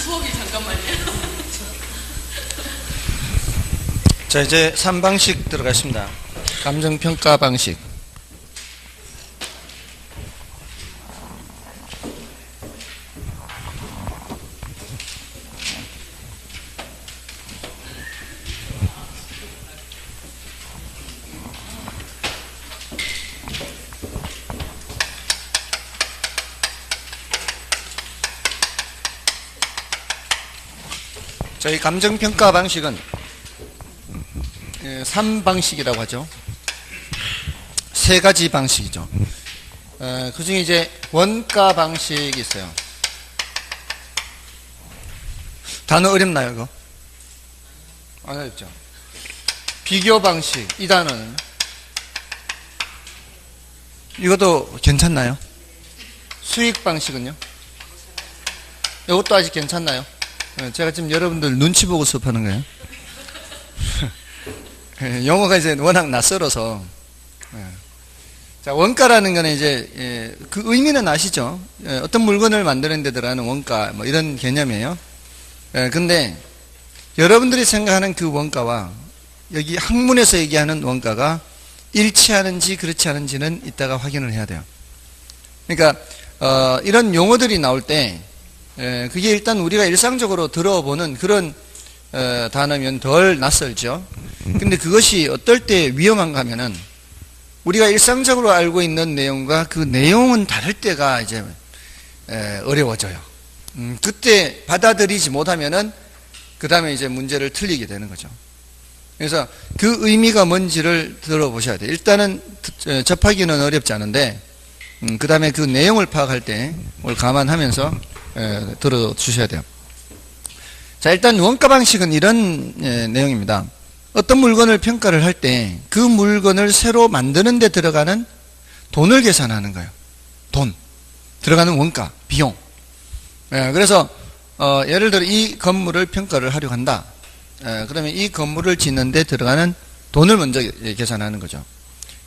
수업이 잠깐만요. 자, 이제 3방식 들어가겠습니다. 감정평가 방식. 저희 감정평가 방식은 3방식이라고 하죠. 3가지 방식이죠. 그 중에 이제 원가 방식이 있어요. 단어 어렵나요, 이거? 안 어렵죠. 비교 방식, 이 단어는 이것도 괜찮나요? 수익 방식은요? 이것도 아직 괜찮나요? 제가 지금 여러분들 눈치 보고 수업하는 거예요. 영어가 이제 워낙 낯설어서. 자, 원가라는 거는 이제 그 의미는 아시죠? 어떤 물건을 만드는 데 들어가는 원가, 뭐 이런 개념이에요. 근데 여러분들이 생각하는 그 원가와 여기 학문에서 얘기하는 원가가 일치하는지 그렇지 않은지는 이따가 확인을 해야 돼요. 그러니까 이런 용어들이 나올 때 그게 일단 우리가 일상적으로 들어보는 그런 단어면 덜 낯설죠. 근데 그것이 어떨 때 위험한가 하면은 우리가 일상적으로 알고 있는 내용과 그 내용은 다를 때가 이제 어려워져요. 그때 받아들이지 못하면은 그 다음에 이제 문제를 틀리게 되는 거죠. 그래서 그 의미가 뭔지를 들어보셔야 돼요. 일단은 접하기는 어렵지 않은데 그 다음에 그 내용을 파악할 때 그걸 감안하면서 들어주셔야 돼요. 자, 일단 원가 방식은 이런 내용입니다. 어떤 물건을 평가를 할 때 그 물건을 새로 만드는 데 들어가는 돈을 계산하는 거예요. 돈. 들어가는 원가, 비용. 그래서 예를 들어 이 건물을 평가를 하려고 한다. 그러면 이 건물을 짓는 데 들어가는 돈을 먼저 계산하는 거죠.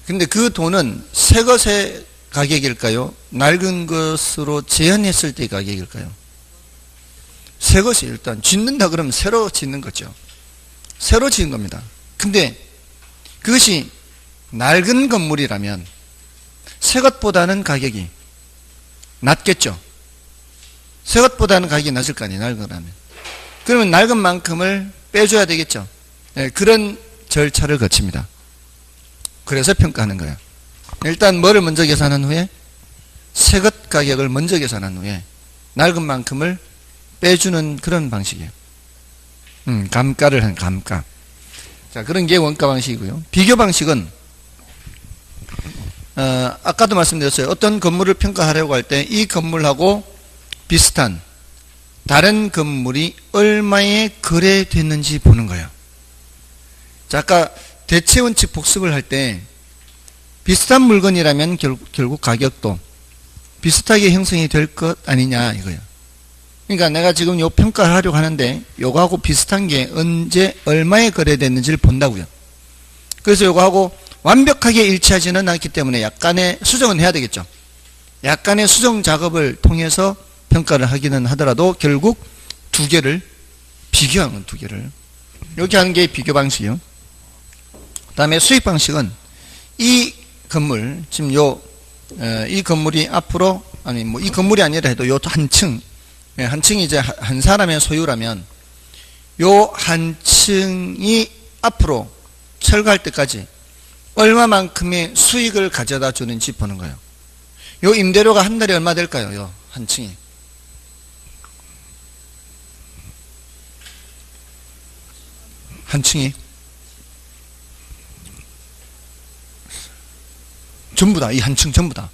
근데 그 돈은 새 것의 가격일까요? 낡은 것으로 재현했을 때의 가격일까요? 새 것이 일단 짓는다 그러면 새로 짓는 거죠. 새로 지은 겁니다. 근데 그것이 낡은 건물이라면 새 것보다는 가격이 낮겠죠. 새 것보다는 가격이 낮을 거 아니에요. 낡은 거라면. 그러면 낡은 만큼을 빼줘야 되겠죠. 그런 절차를 거칩니다. 그래서 평가하는 거예요. 일단 뭐를 먼저 계산한 후에 새 것 가격을 먼저 계산한 후에 낡은 만큼을 빼주는 그런 방식이에요. 감가를 한 감가. 자, 그런 게 원가 방식이고요. 비교 방식은 아까도 말씀드렸어요. 어떤 건물을 평가하려고 할 때 이 건물하고 비슷한 다른 건물이 얼마에 거래됐는지 보는 거예요. 자, 아까 대체원칙 복습을 할 때 비슷한 물건이라면 결국 가격도 비슷하게 형성이 될 것 아니냐 이거예요. 그러니까 내가 지금 요 평가를 하려고 하는데 요거하고 비슷한 게 언제 얼마에 거래됐는지를 본다고요. 그래서 요거하고 완벽하게 일치하지는 않기 때문에 약간의 수정은 해야 되겠죠. 약간의 수정 작업을 통해서 평가를 하기는 하더라도 결국 두 개를 비교하는 두 개를 이렇게 하는 게 비교 방식이요. 그 다음에 수익 방식은 이 건물 지금 이 건물이 앞으로 아니 뭐 이 건물이 아니라 해도 요 한 층이 이제 한 사람의 소유라면 요 한 층이 앞으로 철거할 때까지 얼마만큼의 수익을 가져다 주는지 보는 거예요. 요 임대료가 한 달에 얼마 될까요? 요 한 층이. 한 층이. 전부 다, 이 한 층 전부 다.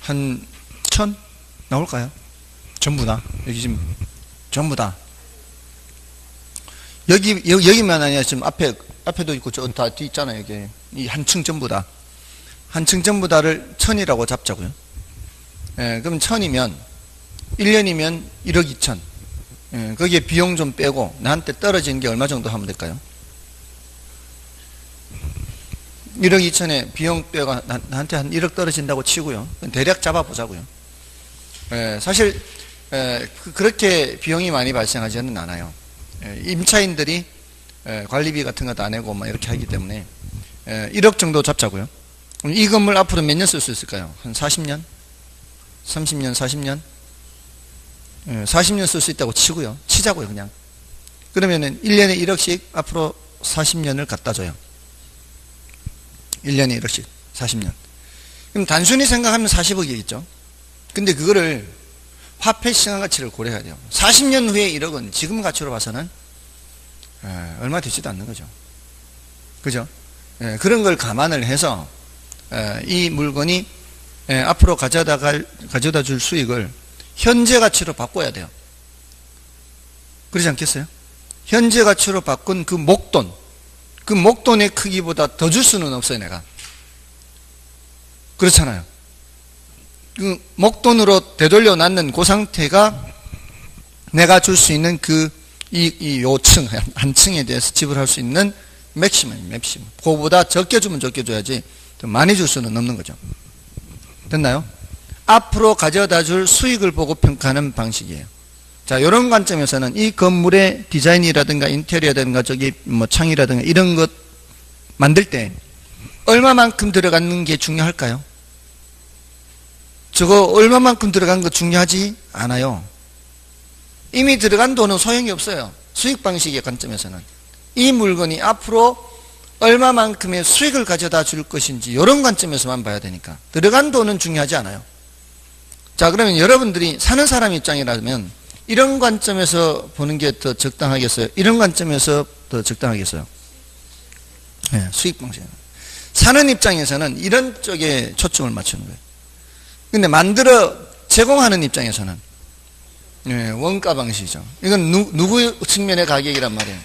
한 1000 나올까요? 전부 다. 여기 지금 전부 다. 여기만 아니라 지금 앞에도 있고 저 다 뒤 있잖아요. 여기 이 한 층 전부 다. 한 층 전부 다를 1000이라고 잡자고요. 그럼 1000이면 1년이면 1억 2천. 거기에 비용 좀 빼고 나한테 떨어지는 게 얼마 정도 하면 될까요? 1억 2천에 비용뼈가 나한테 한 1억 떨어진다고 치고요. 대략 잡아보자고요. 사실 그렇게 비용이 많이 발생하지는 않아요. 임차인들이 관리비 같은 것도 안 내고 막 이렇게 하기 때문에 1억 정도 잡자고요. 이 건물 앞으로 몇 년 쓸 수 있을까요? 한 40년? 30년, 40년? 40년 쓸 수 있다고 치고요. 치자고요, 그냥. 그러면은 1년에 1억씩 앞으로 40년을 갖다 줘요. 1년에 1억씩 40년. 그럼 단순히 생각하면 40억이겠죠. 근데 그거를 화폐 시장 가치를 고려해야 돼요. 40년 후에 1억은 지금 가치로 봐서는 얼마 되지도 않는 거죠. 그죠? 그런 걸 감안을 해서 이 물건이 앞으로 가져다 줄 수익을 현재 가치로 바꿔야 돼요. 그러지 않겠어요? 현재 가치로 바꾼 그 목돈, 그 목돈의 크기보다 더 줄 수는 없어요, 내가. 그렇잖아요. 그 목돈으로 되돌려 놨는 그 상태가 내가 줄 수 있는 요 층, 한 층에 대해서 지불할 수 있는 맥시멈. 그거보다 적게 주면 적게 줘야지 더 많이 줄 수는 없는 거죠. 됐나요? 앞으로 가져다 줄 수익을 보고 평가하는 방식이에요. 자, 이런 관점에서는 이 건물의 디자인이라든가 인테리어라든가 창이라든가 이런 것 만들 때 얼마만큼 들어가는 게 중요할까요? 저거 얼마만큼 들어간 거 중요하지 않아요. 이미 들어간 돈은 소용이 없어요. 수익 방식의 관점에서는. 이 물건이 앞으로 얼마만큼의 수익을 가져다 줄 것인지 이런 관점에서만 봐야 되니까 들어간 돈은 중요하지 않아요. 자, 그러면 여러분들이 사는 사람 입장이라면 이런 관점에서 보는 게 더 적당하겠어요? 이런 관점에서 더 적당하겠어요? 네, 수익 방식. 사는 입장에서는 이런 쪽에 초점을 맞추는 거예요. 근데 만들어 제공하는 입장에서는 원가 방식이죠. 이건 누구 측면의 가격이란 말이에요.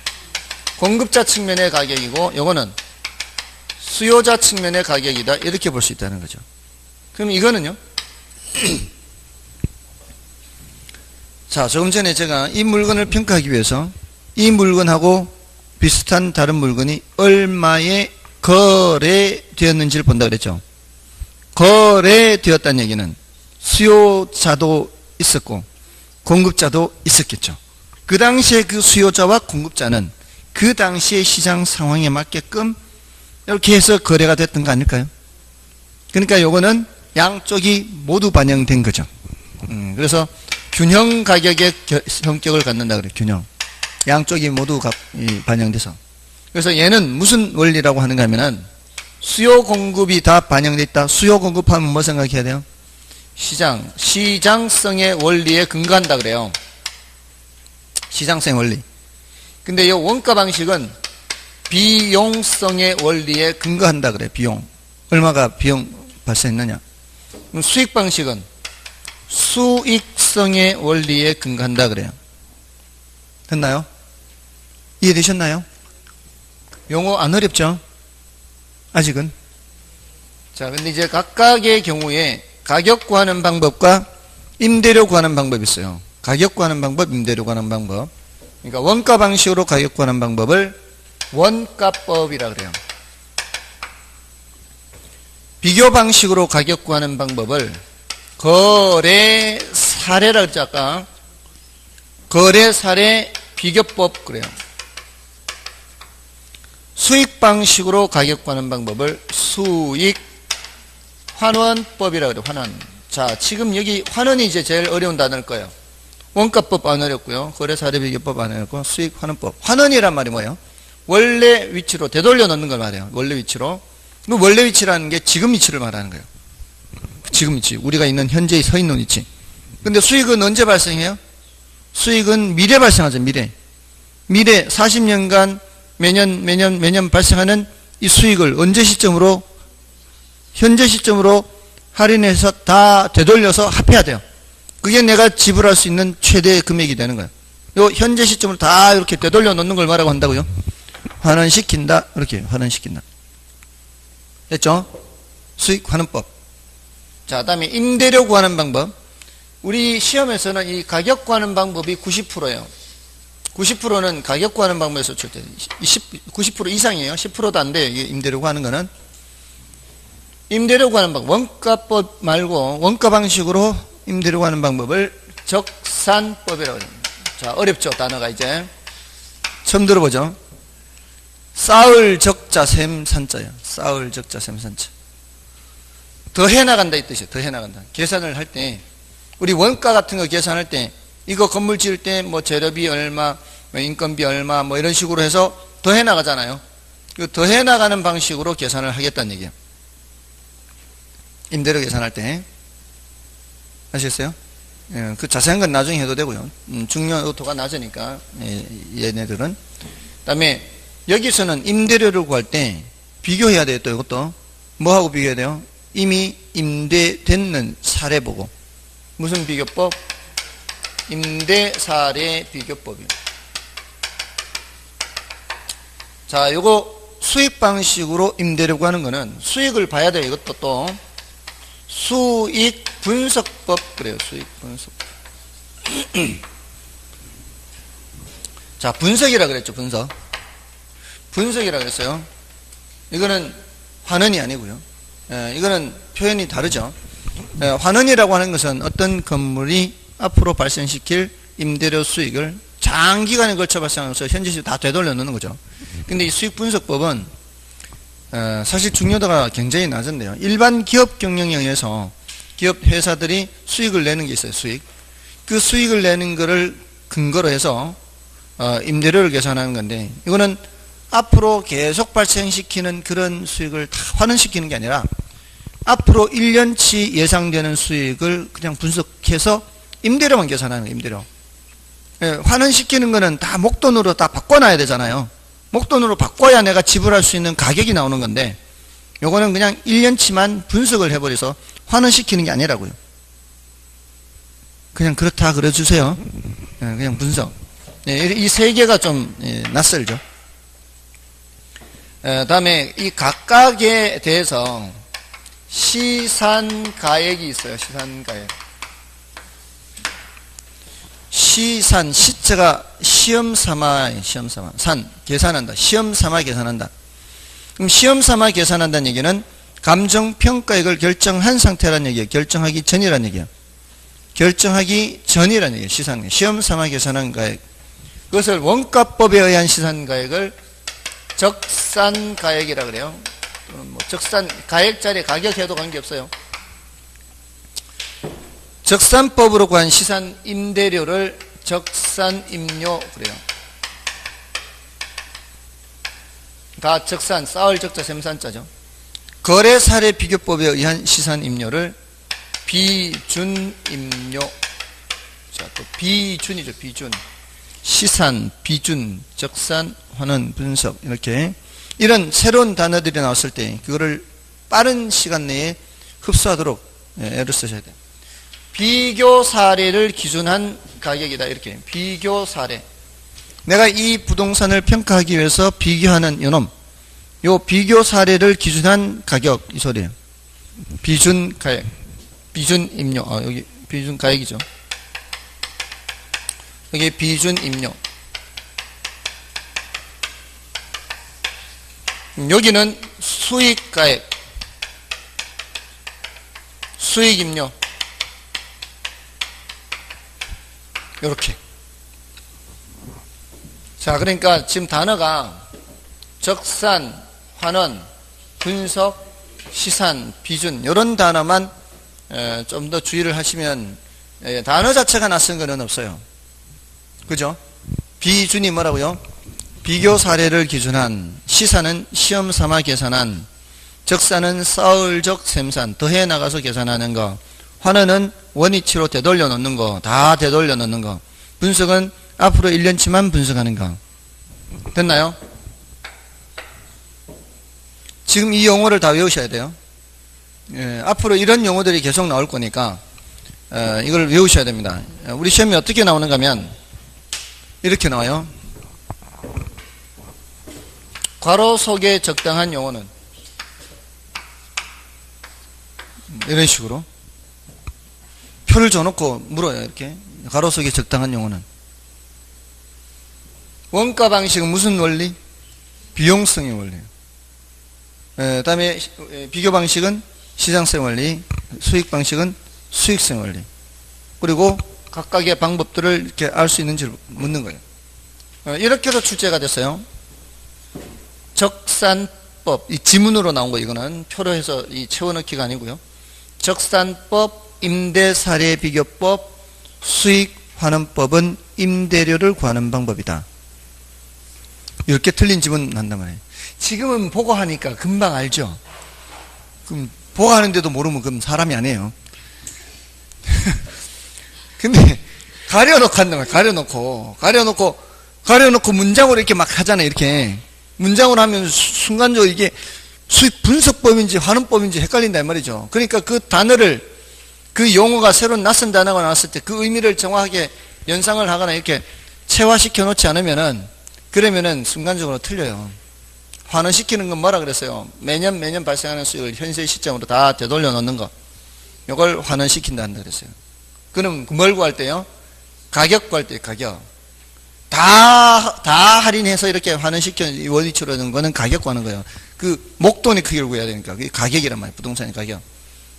공급자 측면의 가격이고 요거는 수요자 측면의 가격이다. 이렇게 볼 수 있다는 거죠. 그럼 이거는요. 자, 조금 전에 제가 이 물건을 평가하기 위해서 이 물건하고 비슷한 다른 물건이 얼마에 거래되었는지를 본다 그랬죠. 거래되었다는 얘기는 수요자도 있었고 공급자도 있었겠죠. 그 당시에 그 수요자와 공급자는 그 당시의 시장 상황에 맞게끔 이렇게 해서 거래가 됐던 거 아닐까요? 그러니까 요거는 양쪽이 모두 반영된 거죠. 그래서 균형 가격의 성격을 갖는다 그래요. 균형. 양쪽이 모두 반영돼서. 그래서 얘는 무슨 원리라고 하는가 하면은 수요 공급이 다 반영돼 있다. 수요 공급하면 뭐 생각해야 돼요? 시장성의 원리에 근거한다 그래요. 시장성의 원리. 근데 이 원가 방식은 비용성의 원리에 근거한다 그래요. 비용. 얼마가 비용 발생했느냐. 수익 방식은 수익성의 원리에 근거한다 그래요. 됐나요? 이해되셨나요? 용어 안 어렵죠? 아직은. 자, 근데 이제 각각의 경우에 가격 구하는 방법과 임대료 구하는 방법이 있어요. 가격 구하는 방법, 임대료 구하는 방법. 그러니까 원가 방식으로 가격 구하는 방법을 원가법이라 그래요. 비교 방식으로 가격 구하는 방법을 거래 사례라 그랬죠, 아까. 거래 사례 비교법 그래요. 수익 방식으로 가격 구하는 방법을 수익 환원법이라 그래요. 환원. 자, 지금 여기 환원이 이제 제일 어려운 단어일 거예요. 원가법 안 어렵고요. 거래 사례 비교법 안 어렵고 수익 환원법. 환원이란 말이 뭐예요? 원래 위치로 되돌려 놓는 걸 말해요. 원래 위치로. 그 원래 위치라는 게 지금 위치를 말하는 거예요. 지금 위치. 우리가 있는 현재 서 있는 위치. 근데 수익은 언제 발생해요? 수익은 미래 발생하죠. 미래 40년간 매년 발생하는 이 수익을 언제 시점으로? 현재 시점으로 할인해서 다 되돌려서 합해야 돼요. 그게 내가 지불할 수 있는 최대의 금액이 되는 거예요. 요 현재 시점으로 다 이렇게 되돌려 놓는 걸 뭐라고 한다고요? 환원시킨다. 이렇게 환원시킨다. 됐죠? 수익 환원법. 자, 다음에 임대료 구하는 방법. 우리 시험에서는 이 가격 구하는 방법이 90%예요. 90%는 가격 구하는 방법에서 90% 이상이에요. 10%도 안 돼요. 임대료 구하는 거는. 임대료 구하는 방법, 원가법 말고 원가 방식으로 임대료 구하는 방법을 적산법이라고 합니다. 자, 어렵죠, 단어가 이제. 처음 들어보죠? 쌓을 적자 셈 산자예요. 쌓을 적자 셈 산자. 더 해나간다 이 뜻이에요. 더 해나간다. 계산을 할 때, 우리 원가 같은 거 계산할 때, 이거 건물 지을 때 뭐 재료비 얼마, 뭐 인건비 얼마, 뭐 이런 식으로 해서 더 해나가잖아요. 더 해나가는 방식으로 계산을 하겠다는 얘기예요. 임대료 계산할 때. 아시겠어요? 예, 그 자세한 건 나중에 해도 되고요. 중요도가 낮으니까, 예, 얘네들은. 그 다음에, 여기서는 임대료를 구할 때 비교해야 돼요. 또 이것도. 뭐하고 비교해야 돼요? 이미 임대됐는 사례 보고. 무슨 비교법? 임대 사례 비교법이에요. 자, 요거 수익 방식으로 임대료 구하는 거는 수익을 봐야 돼요. 이것도 또. 수익 분석법 그래요. 수익 분석법. 자, 분석이라 그랬죠. 분석이라 그랬어요. 이거는 환원이 아니고요. 이거는 표현이 다르죠. 환원이라고 하는 것은 어떤 건물이 앞으로 발생시킬 임대료 수익을 장기간에 걸쳐 발생해서 현지시 다 되돌려 놓는 거죠. 근데 이 수익 분석법은 사실 중요도가 굉장히 낮은데요. 일반 기업 경영에 의해서 기업 회사들이 수익을 내는 게 있어요. 수익. 그 수익을 내는 거를 근거로 해서 임대료를 계산하는 건데, 이거는 앞으로 계속 발생시키는 그런 수익을 다 환원시키는 게 아니라 앞으로 1년치 예상되는 수익을 그냥 분석해서 임대료만 계산하는 거예요. 임대료. 환원시키는 거는 다 목돈으로 다 바꿔놔야 되잖아요. 목돈으로 바꿔야 내가 지불할 수 있는 가격이 나오는 건데, 요거는 그냥 1년치만 분석을 해버려서 환원시키는 게 아니라고요. 그냥 그렇다 그려주세요. 그냥 분석. 이 세 개가 좀 낯설죠. 다음에 이 각각에 대해서 시산가액이 있어요. 시산가액. 시산, 시자가 시험 삼아, 산, 계산한다. 시험 삼아 계산한다. 그럼 시험 삼아 계산한다는 얘기는 감정평가액을 결정한 상태라는 얘기예요. 결정하기 전이라는 얘기예요. 결정하기 전이라는 얘기예요. 시산, 시험 삼아 계산한 가액. 그것을 원가법에 의한 시산가액을 적산가액이라 그래요. 또는 뭐 적산, 가액자리 가격해도 관계없어요. 적산법으로 구한 시산 임대료를 적산임료 그래요. 다 적산, 쌓을 적자 셈산자죠. 거래사례 비교법에 의한 시산임료를 비준임료. 자, 또 비준이죠. 비준. 시산, 비준, 적산, 환원, 분석 이렇게 이런 새로운 단어들이 나왔을 때 그거를 빠른 시간 내에 흡수하도록 애를 쓰셔야 돼요. 비교 사례를 기준한 가격이다. 이렇게 비교 사례. 내가 이 부동산을 평가하기 위해서 비교하는 요놈, 요 비교 사례를 기준한 가격 이 소리예요. 비준 가액, 비준 임료. 여기 비준 가액이죠. 여기 비준 임료. 여기는 수익 가액, 수익 임료. 요렇게. 자, 그러니까 지금 단어가 적산, 환원, 분석, 시산, 비준 요런 단어만 좀 더 주의를 하시면 단어 자체가 낯선 거는 없어요. 그죠? 비준이 뭐라고요? 비교 사례를 기준한, 시산은 시험 삼아 계산한, 적산은 쌓을적 셈산, 더해 나가서 계산하는 거, 환원은 원위치로 되돌려 놓는 거, 다 되돌려 놓는 거, 분석은 앞으로 1년치만 분석하는 거. 됐나요? 지금 이 용어를 다 외우셔야 돼요. 앞으로 이런 용어들이 계속 나올 거니까 이걸 외우셔야 됩니다. 우리 시험이 어떻게 나오는가 하면 이렇게 나와요. 괄호 속에 적당한 용어는 이런 식으로 표를 줘놓고 물어요. 이렇게 괄호 속에 적당한 용어는. 원가 방식은 무슨 원리? 비용성의 원리예요. 다음에 비교 방식은 시장성 원리, 수익 방식은 수익성 원리. 그리고 각각의 방법들을 이렇게 알 수 있는지를 묻는 거예요. 이렇게도 출제가 됐어요. 적산법, 이 지문으로 나온 거 이거는 표로 해서 이 채워넣기가 아니고요. 적산법, 임대사례비교법, 수익환원법은 임대료를 구하는 방법이다. 이렇게 틀린 지문 난단 말이에요. 지금은 보고 하니까 금방 알죠. 그럼 보고 하는데도 모르면 그럼 사람이 아니에요. 근데 가려놓고 한단 말이에요. 가려놓고 문장으로 이렇게 막 하잖아요. 이렇게 문장으로 하면 순간적으로 이게 수익 분석법인지 환원법인지 헷갈린단 말이죠. 그러니까 그 단어를, 그 용어가 새로운 낯선 단어가 나왔을 때 그 의미를 정확하게 연상을 하거나 이렇게 체화시켜 놓지 않으면은, 그러면은 순간적으로 틀려요. 환원시키는 건 뭐라 그랬어요? 매년 발생하는 수익을 현재 시점으로 다 되돌려 놓는 거. 이걸 환원시킨다 한다 그랬어요. 그럼 뭘 구할 때요? 가격 구할 때요, 가격. 다 할인해서 이렇게 환원시켜 원위치로 하는 거는 가격 구하는 거예요. 그 목돈의 크기를 구해야 되니까. 그게 가격이란 말이에요. 부동산의 가격.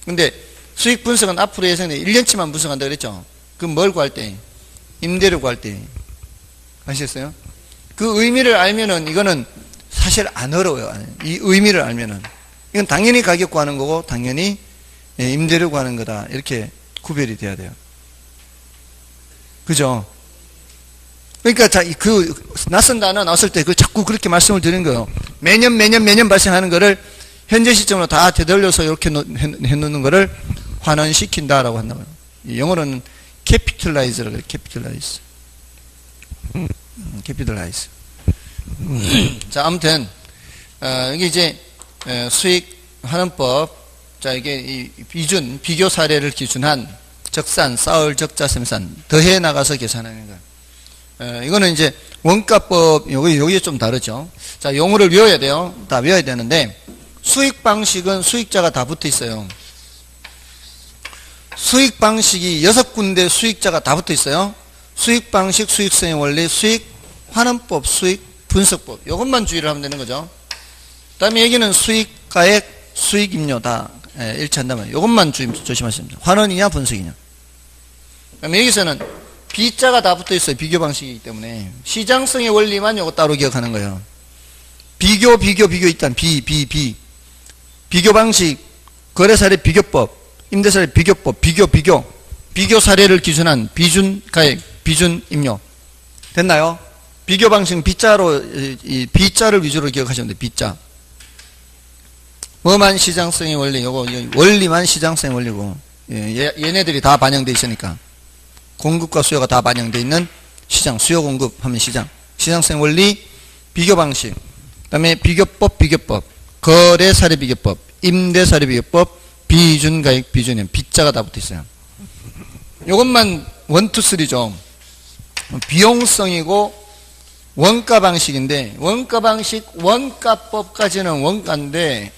근데 수익 분석은 앞으로 예상돼 1년치만 분석한다 그랬죠. 그럼 뭘 구할 때? 임대료 구할 때. 아시겠어요? 그 의미를 알면은 이거는 사실 안 어려워요. 이 의미를 알면은. 이건 당연히 가격 구하는 거고 당연히 임대료 구하는 거다. 이렇게 구별이 돼야 돼요. 그죠? 그러니까 그 낯선 단어 나왔을 때 그 자꾸 그렇게 말씀을 드리는 거예요. 매년 발생하는 거를 현재 시점으로 다 되돌려서 이렇게 해놓는 거를 환원시킨다라고 한다고요. 영어로는 capitalize라고 해요. capitalize. 자, 아무튼 이게 이제 수익 환원법. 자, 이게 이 비교 사례를 기준한 적산, 쌓을, 적자, 셈산 더해 나가서 계산하는 거예요. 이거는 이제 원가법, 여기 좀 다르죠. 자, 용어를 외워야 돼요. 다 외워야 되는데, 수익 방식은 수익자가 다 붙어 있어요. 수익 방식이 6군데 수익자가 다 붙어 있어요. 수익 방식, 수익성의 원리, 수익 환원법, 수익 분석법. 이것만 주의를 하면 되는 거죠. 그 다음에 여기는 수익 가액, 수익 임료 다 일치한다면 이것만 조심하시면 됩니다. 환원이냐, 분석이냐. 그 다음에 여기서는 B자가 다 붙어 있어요. 비교 방식이기 때문에. 시장성의 원리만 요거 따로 기억하는 거예요. 비교 일단 비교 방식, 거래사례 비교법, 임대사례 비교법, 비교 사례를 기준한 비준 가액, 비준 임료. 됐나요? 비교 방식은 B자로, 이 B자를 위주로 기억하시면 돼요. B자. 뭐만 시장성의 원리, 요거 원리만 시장성의 원리고, 얘네들이 다 반영되어 있으니까. 공급과 수요가 다 반영되어 있는 시장, 수요 공급 하면 시장성 원리, 비교 방식, 그 다음에 비교법, 거래사례 비교법, 임대사례 비교법, 비준가액, 비준임, B자가 다 붙어 있어요. 이것만 1, 2, 3죠. 비용성이고 원가 방식인데, 원가 방식, 원가법까지는 원가인데,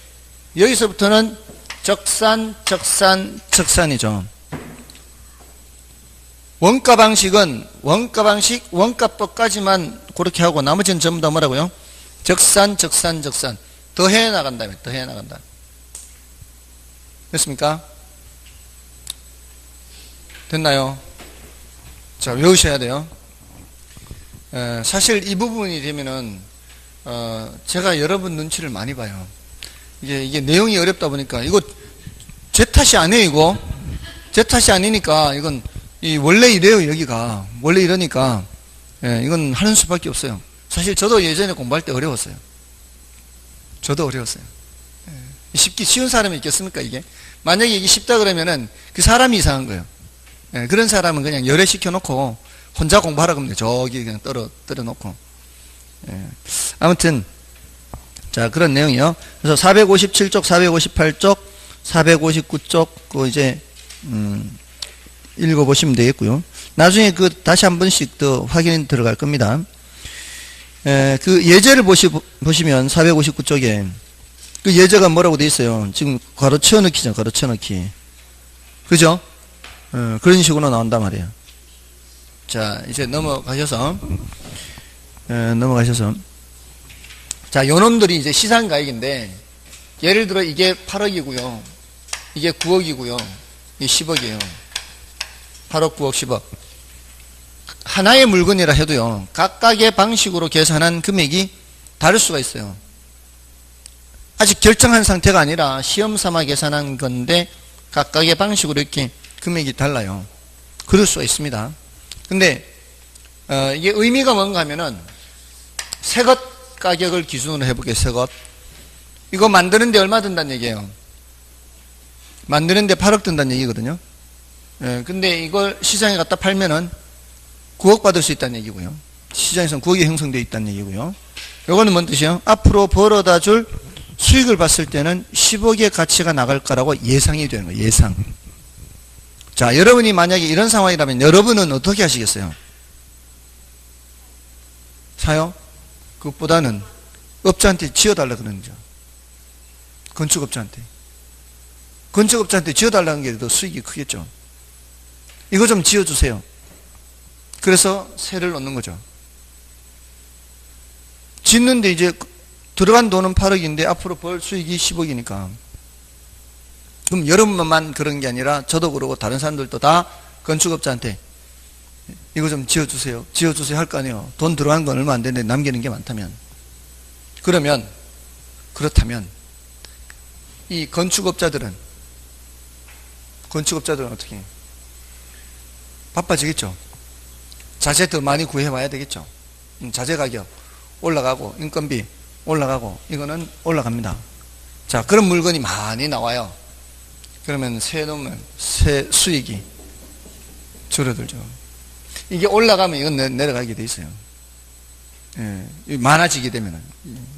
여기서부터는 적산이죠. 원가 방식은 원가 방식, 원가법까지만 그렇게 하고 나머지는 전부 다 뭐라고요? 적산. 더해 나간다며, 더해 나간다. 됐습니까? 됐나요? 자, 외우셔야 돼요. 사실 이 부분이 되면은, 제가 여러분 눈치를 많이 봐요. 이게 내용이 어렵다 보니까, 이거 제 탓이 아니에요, 이거. 제 탓이 아니니까, 이건 원래 이래요, 여기가. 원래 이러니까, 이건 하는 수밖에 없어요. 사실 저도 예전에 공부할 때 어려웠어요. 저도 어려웠어요. 쉬운 사람이 있겠습니까, 이게? 만약에 이게 쉽다 그러면은 그 사람이 이상한 거예요. 그런 사람은 그냥 열애시켜놓고 혼자 공부하라 그러면 저기 그냥 떨어놓고. 아무튼, 자, 그런 내용이요. 그래서 457쪽, 458쪽, 459쪽, 그 이제, 읽어보시면 되겠고요. 나중에 다시 한 번씩 더 확인 들어갈 겁니다. 그 예제를 보시면 459쪽에 그 예제가 뭐라고 돼 있어요. 지금 괄호 치어넣기죠. 괄호 치어넣기. 그죠? 그런 식으로 나온단 말이에요. 자, 이제 넘어가셔서 자, 요놈들이 이제 시상가액인데, 예를 들어 이게 8억이고요. 이게 9억이고요. 이 10억이에요. 8억, 9억, 10억. 하나의 물건이라 해도요, 각각의 방식으로 계산한 금액이 다를 수가 있어요. 아직 결정한 상태가 아니라 시험 삼아 계산한 건데 각각의 방식으로 이렇게 금액이 달라요. 그럴 수가 있습니다. 근데 이게 의미가 뭔가 하면은 새것 가격을 기준으로 해볼게요. 새것. 이거 만드는데 얼마 든다는 얘기예요. 만드는데 8억 든다는 얘기거든요. 근데 이걸 시장에 갖다 팔면은 9억 받을 수 있다는 얘기고요. 시장에서는 9억이 형성되어 있다는 얘기고요. 이거는 뭔 뜻이에요? 앞으로 벌어다 줄 수익을 봤을 때는 10억의 가치가 나갈까라고 예상이 되는 거예요. 예상. 자, 여러분이 만약에 이런 상황이라면 여러분은 어떻게 하시겠어요? 사요? 그것보다는 업자한테 지어달라 그러는 거죠. 건축업자한테. 건축업자한테 지어달라는 게 더 수익이 크겠죠. 이거 좀 지어주세요. 그래서 세를 넣는 거죠. 짓는데 이제 들어간 돈은 8억인데 앞으로 벌 수익이 10억이니까. 그럼 여러분만 그런 게 아니라 저도 그러고 다른 사람들도 다 건축업자한테 이거 좀 지어주세요. 지어주세요 할 거 아니에요. 돈 들어간 건 얼마 안 되는데 남기는 게 많다면. 그렇다면 이 건축업자들은 어떻게 해요? 바빠지겠죠. 자재 더 많이 구해와야 되겠죠. 자재 가격 올라가고 인건비 올라가고 이거는 올라갑니다. 자, 그런 물건이 많이 나와요. 그러면 세 넣으면 세 수익이 줄어들죠. 이게 올라가면 이건 내려가게 돼 있어요. 예, 많아지게 되면은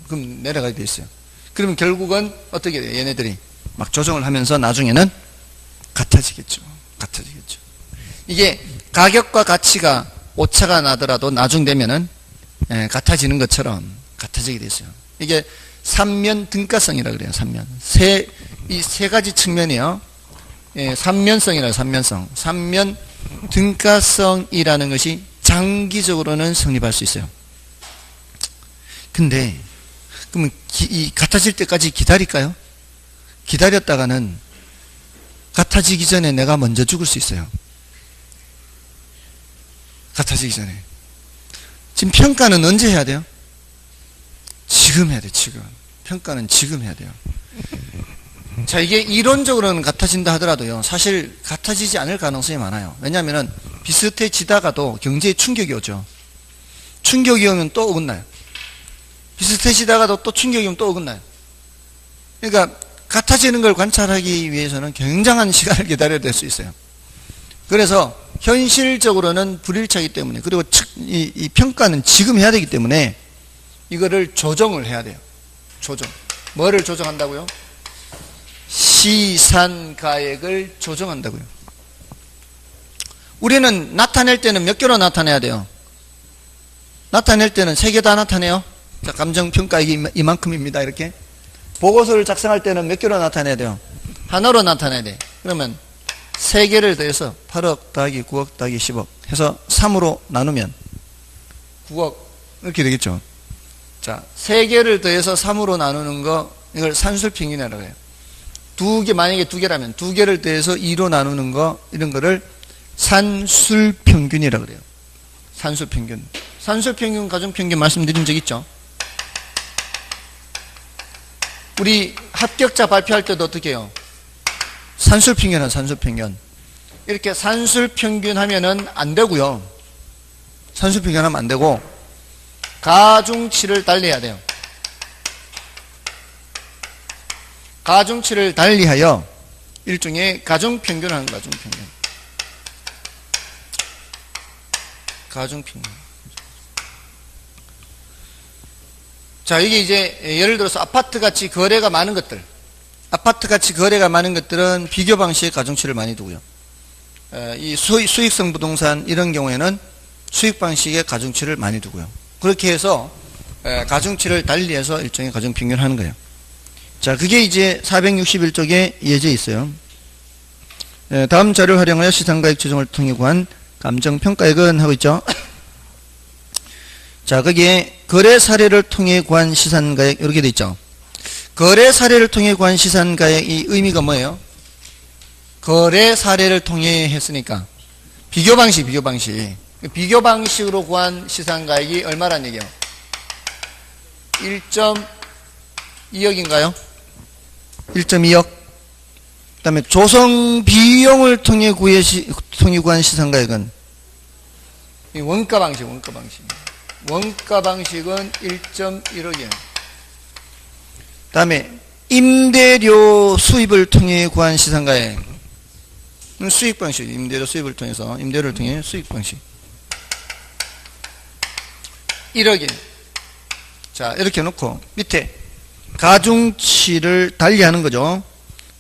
그럼 내려가게 돼 있어요. 그러면 결국은 어떻게 돼요? 얘네들이 막 조정을 하면서 나중에는 같아지겠죠. 이게 가격과 가치가 오차가 나더라도 나중 되면은 같아지는 것처럼 같아지게 돼 있어요. 이게 삼면 등가성이라 그래요. 삼면. 이 세 가지 측면이요. 삼면성이라고 삼면성. 삼면 등가성이라는 것이 장기적으로는 성립할 수 있어요. 근데 그러면 이 같아질 때까지 기다릴까요? 기다렸다가는 같아지기 전에 내가 먼저 죽을 수 있어요. 같아지기 전에. 지금 평가는 언제 해야 돼요? 지금 해야 돼요. 지금. 평가는 지금 해야 돼요. 자, 이게 이론적으로는 같아진다 하더라도요, 사실 같아지지 않을 가능성이 많아요. 왜냐하면 비슷해지다가도 경제에 충격이 오죠. 충격이 오면 또 어긋나요. 비슷해지다가도 또 충격이 오면 또 어긋나요. 그러니까 같아지는 걸 관찰하기 위해서는 굉장한 시간을 기다려야 될 수 있어요. 그래서 현실적으로는 불일치하기 때문에, 그리고 이 평가는 지금 해야 되기 때문에 이거를 조정을 해야 돼요. 조정. 뭐를 조정한다고요? 시산가액을 조정한다고요. 우리는 나타낼 때는 몇 개로 나타내야 돼요? 나타낼 때는 3개 다 나타내요. 자, 감정평가액이 이만큼입니다. 이렇게. 보고서를 작성할 때는 몇 개로 나타내야 돼요? 하나로 나타내야 돼. 그러면 3개를 더해서 8억 더하기 9억 더하기 10억 해서 3으로 나누면 9억 이렇게 되겠죠. 자, 3개를 더해서 3으로 나누는 거, 이걸 산술평균이라고 해요. 만약에 2개라면 2개를 더해서 2로 나누는 거, 이런 거를 산술평균이라고 그래요. 산술평균. 산술평균, 가중평균 말씀드린 적 있죠? 우리 합격자 발표할 때도 어떻게 해요? 산술평균은 산술평균. 이렇게 산술평균 하면은 안 되고요. 산술평균 하면 안 되고, 가중치를 달리해야 돼요. 가중치를 달리하여 일종의 가중평균을 하는 거예요. 가중평균. 자, 이게 이제 예를 들어서 아파트같이 거래가 많은 것들은 비교 방식의 가중치를 많이 두고요. 이 수익성 부동산 이런 경우에는 수익 방식의 가중치를 많이 두고요. 그렇게 해서 가중치를 달리해서 일종의 가중평균을 하는 거예요. 자, 그게 이제 461쪽에 예제 있어요. 다음 자료를 활용하여 시상가액 조정을 통해 구한 감정평가액은 하고 있죠. 자, 거기에 거래 사례를 통해 구한 시산가액 이렇게 돼 있죠. 거래 사례를 통해 구한 시산가액 이 의미가 뭐예요? 거래 사례를 통해 했으니까 비교 방식으로 구한 시상가액이 얼마란 얘기예요? 1.2억인가요? 1.2억. 그 다음에 조성 비용을 통해 구한 시상가액은 원가 방식은 1.1억이에요. 그 다음에 임대료 수입을 통해 구한 시상가액, 수익 방식, 임대료 수입을 통해서, 임대료를 통해 수익 방식. 1억이에요. 자, 이렇게 놓고 밑에 가중치를 달리하는 거죠.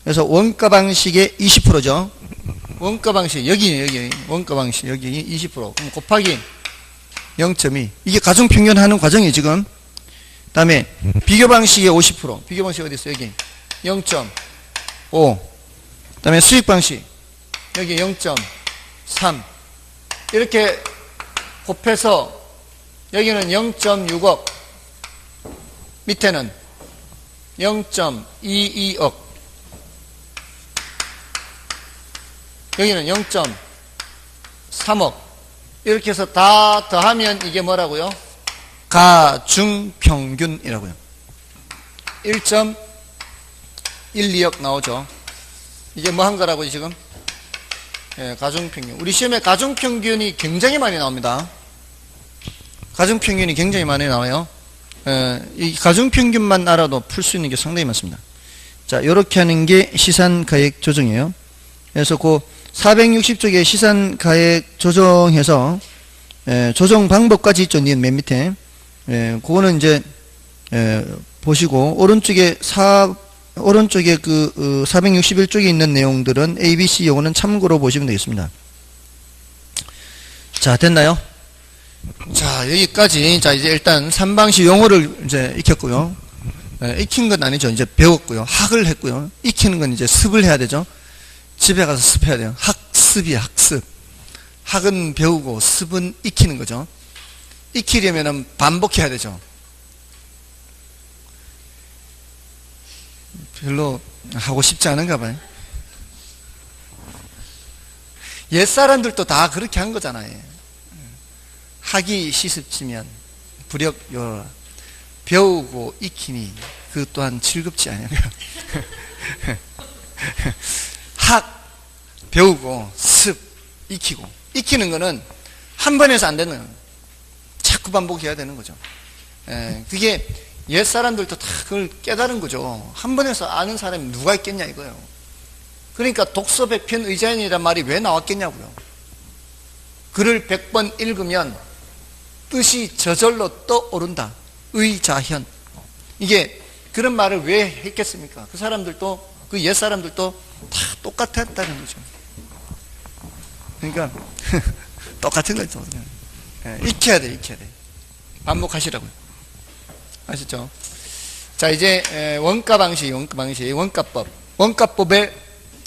그래서 원가 방식의 20%죠. 원가 방식, 여기, 원가 방식, 여기 20%. 그럼 곱하기 0.2. 이게 가중평균 하는 과정이에요, 지금. 그 다음에 비교 방식의 50%. 비교 방식 어디 있어요? 여기. 0.5. 그 다음에 수익 방식. 여기 0.3. 이렇게 곱해서 여기는 0.6억. 밑에는 0.22억. 여기는 0.3억. 이렇게 해서 다 더하면 이게 뭐라고요? 가중평균이라고요. 1.12억 나오죠. 이게 뭐 한 거라고요, 지금? 예, 가중평균. 우리 시험에 가중평균이 굉장히 많이 나옵니다. 가중평균이 굉장히 많이 나와요. 이 가중평균만 알아도 풀 수 있는 게 상당히 많습니다. 자, 이렇게 하는 게 시산가액 조정이에요. 그래서 그 460쪽에 시산가액 조정해서 조정 방법까지 있죠. 맨 밑에. 그거는 이제 보시고 오른쪽에 그 461쪽에 있는 내용들은 A, B, C 요거는 참고로 보시면 되겠습니다. 자, 됐나요? 자, 여기까지. 자, 이제 일단 3방식 용어를 이제 익혔고요. 익힌 건 아니죠. 이제 배웠고요. 학을 했고요. 익히는 건 이제 습을 해야 되죠. 집에 가서 습해야 돼요. 학습이야, 학습. 학은 배우고 습은 익히는 거죠. 익히려면은 반복해야 되죠. 별로 하고 싶지 않은가 봐요. 옛사람들도 다 그렇게 한 거잖아요. 학이 시습지면 불역요라. 배우고 익히니 그 또한 즐겁지 않아요. 학, 배우고 습, 익히고. 익히는 거는 한 번 해서 안 되는 거예요. 자꾸 반복해야 되는 거죠. 그게 옛사람들도 다 그걸 깨달은 거죠. 한 번 해서 아는 사람이 누가 있겠냐 이거예요. 그러니까 독서백편 의자인이란 말이 왜 나왔겠냐고요. 글을 100번 읽으면 뜻이 저절로 떠오른다. 의자현. 이게 그런 말을 왜 했겠습니까? 그 사람들도, 그 옛사람들도 다 똑같았다는 거죠. 그러니까 똑같은 거죠. 익혀야 돼. 반복하시라고요. 아시죠? 자, 이제 원가 방식, 원가법. 원가법의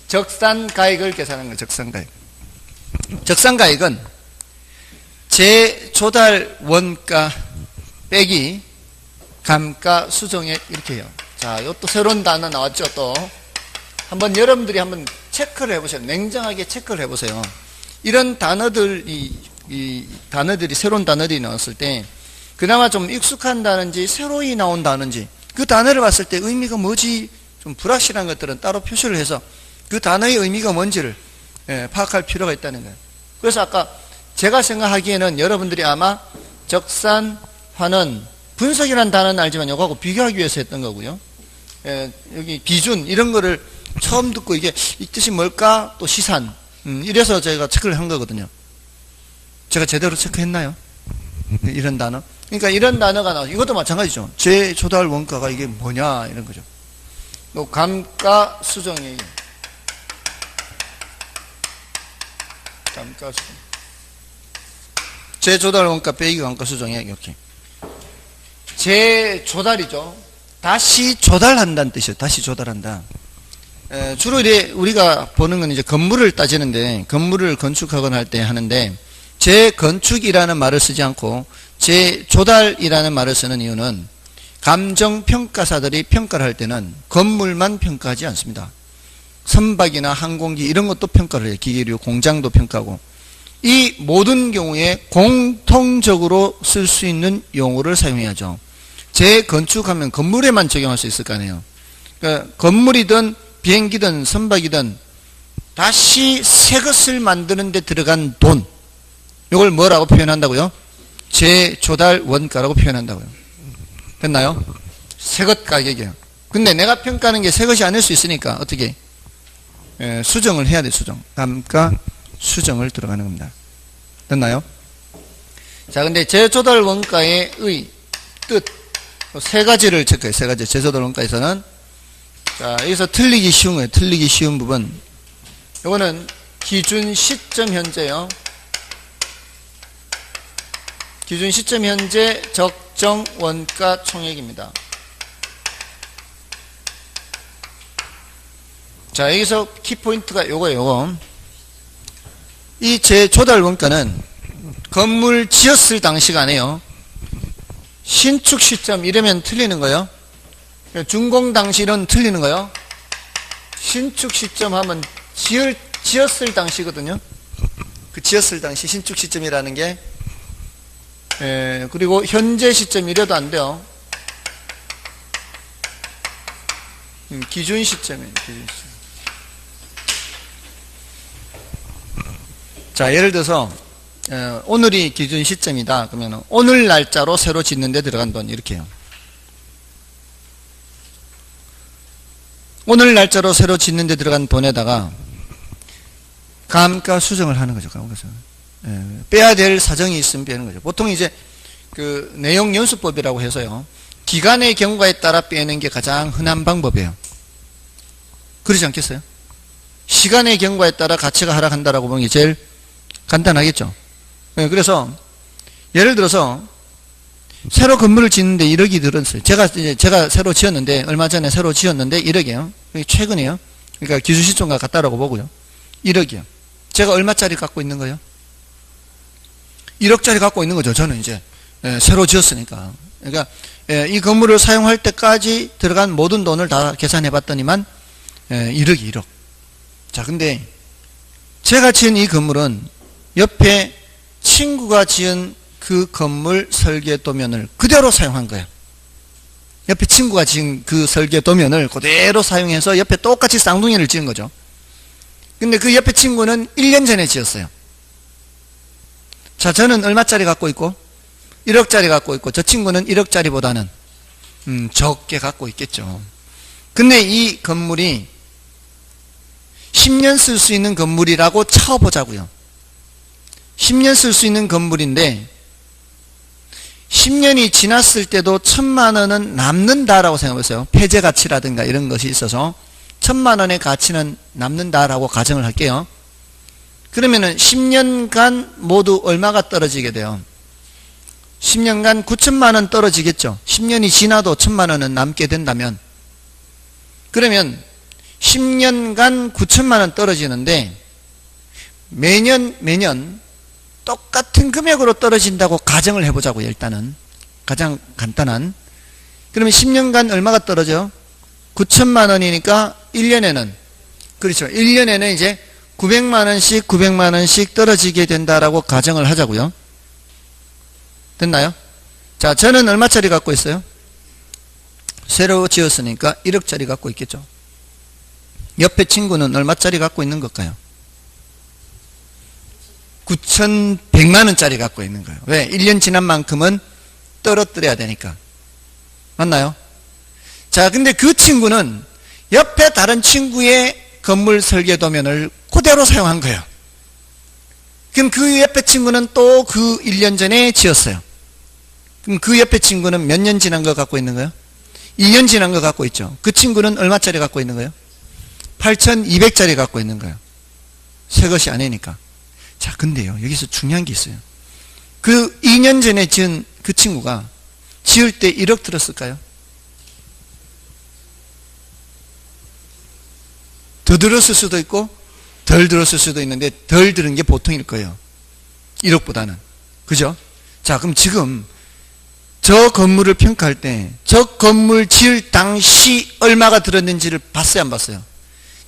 적산가액을 계산하는 거예요. 적산가액. 적산가액은 재조달 원가 빼기 감가 수정액 이렇게 해요. 자, 이것도 새로운 단어 나왔죠. 또 한번 여러분들이 한번 체크를 해보세요. 냉정하게 체크를 해보세요. 이런 단어들이 새로운 단어들이 나왔을 때 그나마 좀 익숙한 단어인지 새로이 나온 단어인지 그 단어를 봤을 때 의미가 뭐지 좀 불확실한 것들은 따로 표시를 해서 그 단어의 의미가 뭔지를 파악할 필요가 있다는 거예요. 그래서 아까 제가 생각하기에는 여러분들이 아마 적산환원 분석이라는 단어는 알지만 이거하고 비교하기 위해서 했던 거고요. 여기 비준 이런 거를 처음 듣고 이게 이 뜻이 뭘까 또 시산 이래서 저희가 체크를 한 거거든요. 제가 제대로 체크했나요? 이런 단어. 그러니까 이런 단어가 나와서 이것도 마찬가지죠. 재조달 원가가 이게 뭐냐 이런 거죠. 또 감가 수정액. 감가 수정. 재조달 원가 빼기 감가 수정액 이렇게. 재조달이죠. 다시 조달한다는 뜻이에요. 다시 조달한다. 주로 이제 우리가 보는 건 이제 건물을 따지는데 건물을 건축하거나 할 때 하는데 재건축이라는 말을 쓰지 않고 재조달이라는 말을 쓰는 이유는 감정평가사들이 평가를 할 때는 건물만 평가하지 않습니다. 선박이나 항공기 이런 것도 평가를 해요. 기계류, 공장도 평가하고. 이 모든 경우에 공통적으로 쓸 수 있는 용어를 사용해야죠. 재건축하면 건물에만 적용할 수 있을 거 아니에요. 그러니까 건물이든 비행기든 선박이든 다시 새 것을 만드는 데 들어간 돈, 이걸 뭐라고 표현한다고요? 재조달 원가라고 표현한다고요. 됐나요? 새 것 가격이에요. 근데 내가 평가하는 게 새 것이 아닐 수 있으니까 어떻게 수정을 해야 돼. 수정. 감가 수정을 들어가는 겁니다. 됐나요? 자, 근데 재조달 원가의 뜻 세 가지를 체크해요. 세 가지. 재조달 원가에서는 자, 여기서 틀리기 쉬운 거예요. 틀리기 쉬운 부분. 요거는 기준 시점 현재요. 기준 시점 현재 적정 원가 총액입니다. 자, 여기서 키포인트가 요거예요. 요거. 이 재조달 원가는 건물 지었을 당시가 아니에요. 신축 시점 이러면 틀리는 거예요. 준공 당시 이런 틀리는 거예요. 신축 시점 하면 지었을 당시거든요. 그 지었을 당시 신축 시점이라는 게 그리고 현재 시점 이래도 안 돼요. 기준 시점이에요. 기준 시점. 자, 예를 들어서 오늘이 기준 시점이다. 그러면 오늘 날짜로 새로 짓는 데 들어간 돈 이렇게 해요. 오늘 날짜로 새로 짓는 데 들어간 돈에다가 감가 수정을 하는 거죠. 감가 수정. 빼야 될 사정이 있으면 빼는 거죠. 보통 이제 그 내용 연수법이라고 해서요. 기간의 경과에 따라 빼는 게 가장 흔한 방법이에요. 그러지 않겠어요? 시간의 경과에 따라 가치가 하락한다라고 보는 게 제일 간단하겠죠. 그래서 예를 들어서 새로 건물을 짓는데 1억이 들었어요. 제가 새로 지었는데 얼마 전에 새로 지었는데 1억이에요. 최근이에요. 그러니까 기준 시점과 같다라고 보고요. 1억이요. 제가 얼마짜리 갖고 있는 거예요? 1억짜리 갖고 있는 거죠. 저는 이제 새로 지었으니까. 그러니까 이 건물을 사용할 때까지 들어간 모든 돈을 다 계산해 봤더니만 1억이 1억. 자, 근데 제가 지은 이 건물은 옆에 친구가 지은 그 건물 설계 도면을 그대로 사용한 거예요. 옆에 친구가 지은 그 설계 도면을 그대로 사용해서 옆에 똑같이 쌍둥이를 지은 거죠. 근데 그 옆에 친구는 1년 전에 지었어요. 자, 저는 얼마짜리 갖고 있고 1억짜리 갖고 있고 저 친구는 1억짜리보다는 적게 갖고 있겠죠. 근데 이 건물이 10년 쓸 수 있는 건물이라고 쳐보자고요. 10년 쓸 수 있는 건물인데 10년이 지났을 때도 1,000만 원은 남는다라고 생각해보세요. 폐쇄 가치라든가 이런 것이 있어서 1,000만 원의 가치는 남는다라고 가정을 할게요. 그러면은 10년간 모두 얼마가 떨어지게 돼요? 10년간 9천만 원 떨어지겠죠. 10년이 지나도 1,000만 원은 남게 된다면 그러면 10년간 9천만 원 떨어지는데 매년 똑같은 금액으로 떨어진다고 가정을 해보자고요. 일단은 가장 간단한. 그러면 10년간 얼마가 떨어져요? 9천만 원이니까 1년에는 그렇죠. 1년에는 이제 900만 원씩 900만 원씩 떨어지게 된다라고 가정을 하자고요. 됐나요? 자, 저는 얼마짜리 갖고 있어요? 새로 지었으니까 1억짜리 갖고 있겠죠. 옆에 친구는 얼마짜리 갖고 있는 걸까요? 9,100만 원짜리 갖고 있는 거예요. 왜? 1년 지난 만큼은 떨어뜨려야 되니까. 맞나요? 자, 근데 그 친구는 옆에 다른 친구의 건물 설계 도면을 그대로 사용한 거예요. 그럼 그 옆에 친구는 또 그 1년 전에 지었어요. 그럼 그 옆에 친구는 몇 년 지난 거 갖고 있는 거예요? 2년 지난 거 갖고 있죠. 그 친구는 얼마짜리 갖고 있는 거예요? 8,200짜리 갖고 있는 거예요. 새 것이 아니니까. 자, 근데요, 여기서 중요한 게 있어요. 그 2년 전에 지은 그 친구가 지을 때 1억 들었을까요? 더 들었을 수도 있고 덜 들었을 수도 있는데 덜 들은 게 보통일 거예요. 1억보다는. 그죠? 자, 그럼 지금 저 건물을 평가할 때 저 건물 지을 당시 얼마가 들었는지를 봤어요, 안 봤어요?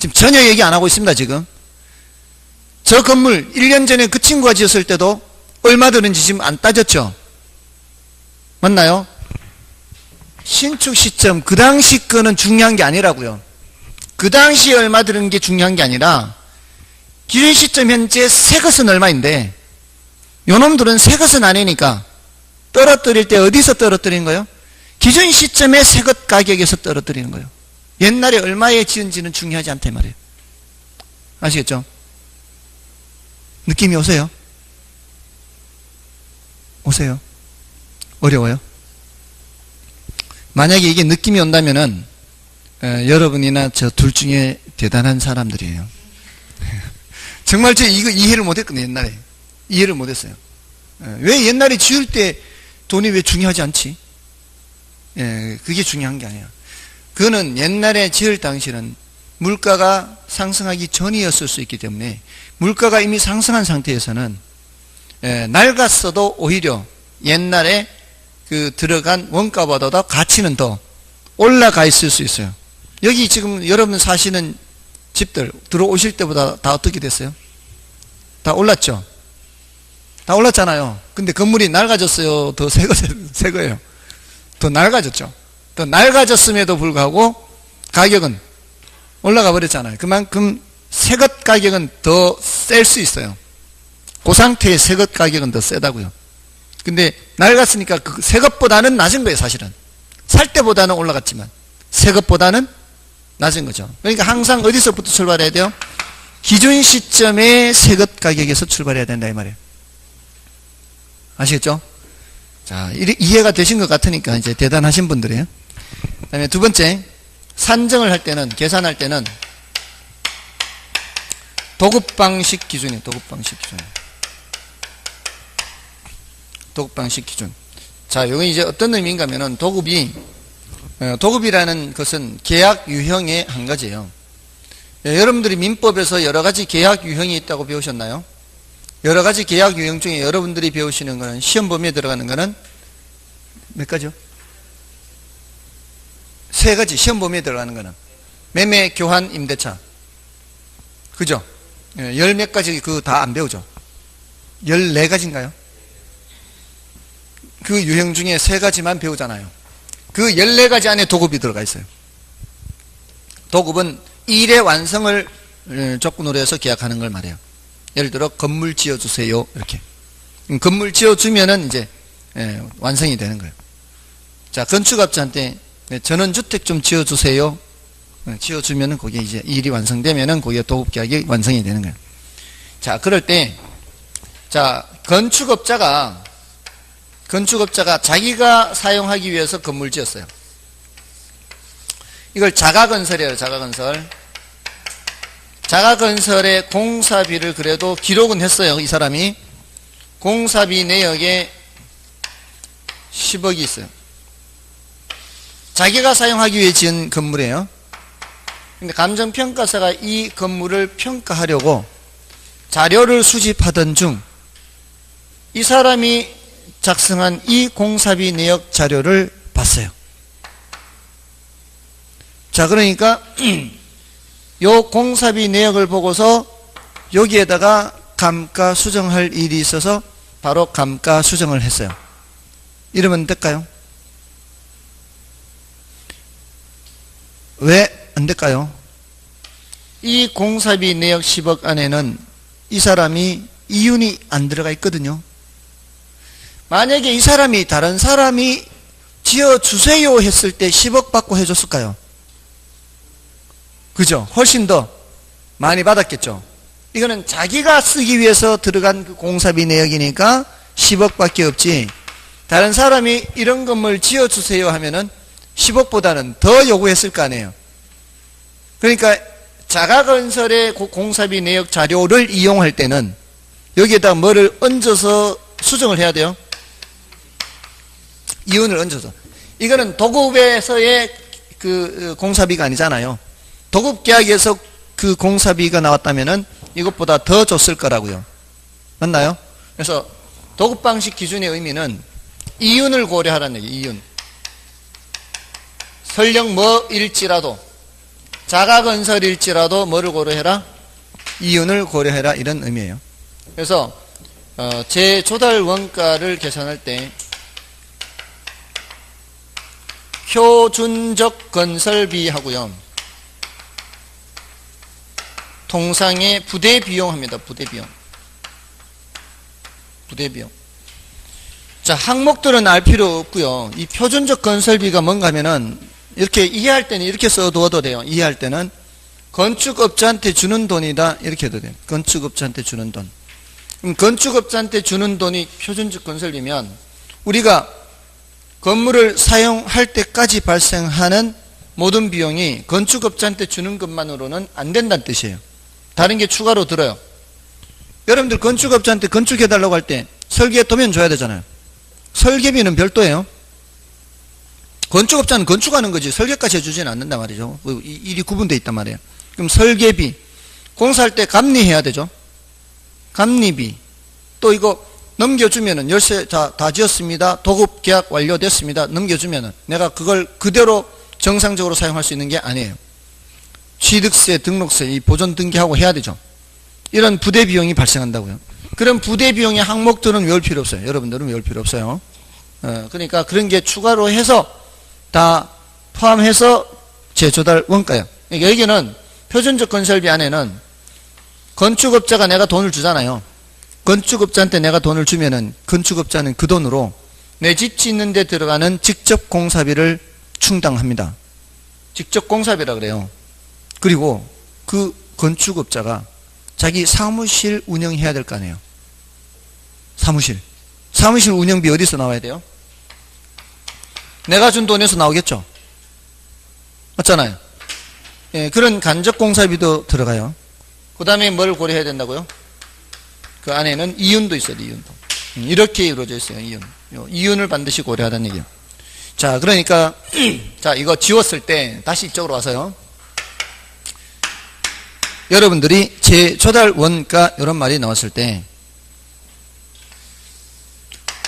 지금 전혀 얘기 안 하고 있습니다, 지금. 저 건물 1년 전에 그 친구가 지었을 때도 얼마 드는지 지금 안 따졌죠? 맞나요? 신축 시점, 그 당시 거는 중요한 게 아니라고요. 그 당시에 얼마 드는 게 중요한 게 아니라 기준 시점 현재 새 것은 얼마인데 요놈들은 새 것은 아니니까 떨어뜨릴 때 어디서 떨어뜨리는 거예요? 기준 시점의 새 것 가격에서 떨어뜨리는 거예요. 옛날에 얼마에 지은지는 중요하지 않단 말이에요. 아시겠죠? 느낌이 오세요? 오세요? 어려워요? 만약에 이게 느낌이 온다면은 여러분이나 저 둘 중에 대단한 사람들이에요. 정말 저 이거 이해를 못했거든요. 옛날에 이해를 못했어요. 왜 옛날에 지을 때 돈이 왜 중요하지 않지? 그게 중요한 게 아니야. 그거는 옛날에 지을 당시는 물가가 상승하기 전이었을 수 있기 때문에 물가가 이미 상승한 상태에서는 낡았어도 오히려 옛날에 그 들어간 원가보다 가치는 더 올라가 있을 수 있어요. 여기 지금 여러분 사시는 집들 들어오실 때보다 다 어떻게 됐어요? 다 올랐죠? 다 올랐잖아요. 근데 건물이 낡아졌어요? 더 새 거예요? 더 낡아졌죠? 더 낡아졌음에도 불구하고 가격은 올라가 버렸잖아요. 그만큼 새것 가격은 더 셀 수 있어요. 그 상태의 새것 가격은 더 세다고요. 근데 낡았으니까 그 새것보다는 낮은 거예요, 사실은. 살 때보다는 올라갔지만 새것보다는 낮은 거죠. 그러니까 항상 어디서부터 출발해야 돼요? 기준 시점의 새것 가격에서 출발해야 된다 이 말이에요. 아시겠죠? 자, 이해가 되신 것 같으니까 이제 대단하신 분들이에요. 그 다음에 두 번째, 산정을 할 때는, 계산할 때는 도급방식 기준이에요. 도급방식 기준. 도급방식 기준. 자, 이건 이제 어떤 의미인가 하면은 도급이라는 것은 계약 유형의 한 가지예요. 여러분들이 민법에서 여러 가지 계약 유형이 있다고 배우셨나요? 여러 가지 계약 유형 중에 여러분들이 배우시는 거는 시험 범위에 들어가는 거는 몇 가지요? 세 가지. 시험 범위에 들어가는 거는 매매, 교환, 임대차. 그죠? 열 몇 가지 그 다 안 배우죠? 14가지인가요? 그 유형 중에 세 가지만 배우잖아요. 그 14가지 안에 도급이 들어가 있어요. 도급은 일의 완성을 조건으로 해서 계약하는 걸 말해요. 예를 들어 건물 지어주세요 이렇게. 건물 지어주면은 이제 완성이 되는 거예요. 자, 건축업자한테 전원주택 좀 지어주세요. 지어주면은 거기에 이제 일이 완성되면은 거기에 도급계약이 완성이 되는 거예요. 자, 그럴 때, 자, 건축업자가 자기가 사용하기 위해서 건물 지었어요. 이걸 자가건설이에요, 자가건설. 자가건설의 공사비를 그래도 기록은 했어요, 이 사람이. 공사비 내역에 10억이 있어요. 자기가 사용하기 위해 지은 건물이에요. 근데 감정평가사가 이 건물을 평가하려고 자료를 수집하던 중 이 사람이 작성한 이 공사비 내역 자료를 봤어요. 자, 그러니까 요 공사비 내역을 보고서 여기에다가 감가 수정할 일이 있어서 바로 감가 수정을 했어요. 이러면 될까요? 왜 안 될까요? 이 공사비 내역 10억 안에는 이 사람이 이윤이 안 들어가 있거든요. 만약에 이 사람이 다른 사람이 지어주세요 했을 때 10억 받고 해줬을까요? 그죠? 훨씬 더 많이 받았겠죠. 이거는 자기가 쓰기 위해서 들어간 그 공사비 내역이니까 10억 밖에 없지, 다른 사람이 이런 건물 지어주세요 하면은 10억보다는 더 요구했을 거 아니에요. 그러니까 자가건설의 공사비 내역 자료를 이용할 때는 여기에다 뭐를 얹어서 수정을 해야 돼요? 이윤을 얹어서. 이거는 도급에서의 그 공사비가 아니잖아요. 도급계약에서 그 공사비가 나왔다면은 이것보다 더 줬을 거라고요. 맞나요? 그래서 도급방식 기준의 의미는 이윤을 고려하라는 얘기예요. 이윤. 설령 뭐일지라도 자가건설일지라도 뭐를 고려해라? 이윤을 고려해라, 이런 의미예요. 그래서 재조달 원가를 계산할 때 표준적 건설비 하고요, 통상의 부대비용 합니다. 부대비용. 자, 항목들은 알 필요 없고요. 이 표준적 건설비가 뭔가 하면은 이렇게 이해할 때는 이렇게 써두어도 돼요. 이해할 때는 건축업자한테 주는 돈이다, 이렇게 해도 돼요. 건축업자한테 주는 돈. 그럼 건축업자한테 주는 돈이 표준적 건설비면 우리가 건물을 사용할 때까지 발생하는 모든 비용이 건축업자한테 주는 것만으로는 안 된다는 뜻이에요. 다른 게 추가로 들어요. 여러분들 건축업자한테 건축해달라고 할 때 설계 도면 줘야 되잖아요. 설계비는 별도예요. 건축업자는 건축하는 거지 설계까지 해주지는 않는단 말이죠. 일이 구분되어 있단 말이에요. 그럼 설계비, 공사할 때 감리해야 되죠. 감리비, 또 이거 넘겨주면은 열쇠 다 지었습니다, 도급 계약 완료됐습니다, 넘겨주면은 내가 그걸 그대로 정상적으로 사용할 수 있는 게 아니에요. 취득세, 등록세, 이 보존 등기하고 해야 되죠. 이런 부대 비용이 발생한다고요. 그런 부대 비용의 항목들은 외울 필요 없어요. 여러분들은 외울 필요 없어요. 그러니까 그런 게 추가로 해서 다 포함해서 재조달 원가예요. 그러니까 여기는 표준적 건설비 안에는 건축업자가 내가 돈을 주잖아요. 건축업자한테 내가 돈을 주면은 건축업자는 그 돈으로 내 집 짓는 데 들어가는 직접 공사비를 충당합니다. 직접 공사비라 그래요. 그리고 그 건축업자가 자기 사무실 운영해야 될 거 아니에요. 사무실 운영비 어디서 나와야 돼요? 내가 준 돈에서 나오겠죠. 맞잖아요. 예, 그런 간접 공사비도 들어가요. 그 다음에 뭘 고려해야 된다고요? 그 안에는 이윤도 있어요. 이윤도. 이렇게 이루어져 있어요. 이윤을 반드시 고려하다는 얘기예요. 자, 그러니까 자, 이거 지웠을 때 다시 이쪽으로 와서요, 여러분들이 재조달 원가 이런 말이 나왔을 때